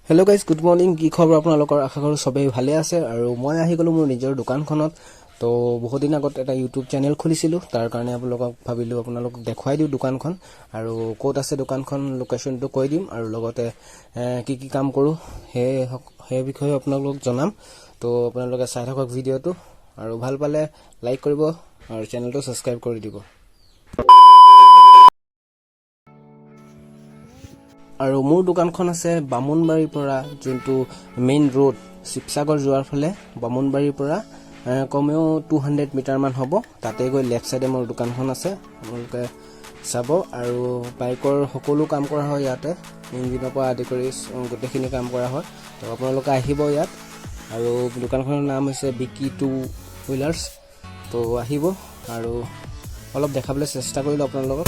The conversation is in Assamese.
हेलो गाइस गुड मॉर्निंग की खबर আপোনালোকৰ আশা কৰো সবেই ভালে আছে আৰু মই আহি গলো মোৰ নিজৰ দোকানখনত তো বহুত দিন আগত এটা ইউটিউব চেনেল খুলিছিলো তাৰ কাৰণে আপোনালোকক ভাবিলো আপোনালোকক দেখাই দিও দোকানখন আৰু কোত আছে দোকানখন লোকেশনটো কৈ দিম আৰু লগতে কি কি কাম কৰো হে বিষয়ে আপোনালোকক জনাম তো আপোনালোকে চাই থাকক ভিডিওটো আৰু ভাল পালে লাইক কৰিব আৰু চেনেলটো সাবস্ক্ৰাইব কৰি দিব আৰু মোৰ দোকানখন আছে বামুনবাৰীৰ পৰা যোনটো মেইন ৰোড শিৱসাগৰ যোৱাৰ ফালে বামুনবাৰীৰ পৰা কমেও 200 মিটাৰ মান হ'ব তাতে গৈ লেফট সাইডে মোৰ দোকানখন আছে আপোনালোকে চাব আৰু বাইকৰ সকলো কাম কৰা হয় ইয়াতে ইঞ্জিনৰ পৰা আদি কৰি গোটেইখিনি কাম কৰা হয় তো আপোনালোকে আহিব ইয়াত আৰু দোকানখনৰ নাম হৈছে বিকি টু হুইলাৰ্ছ তো আহিব আৰু অলপ দেখাবলৈ চেষ্টা কৰিলো আপোনালোকক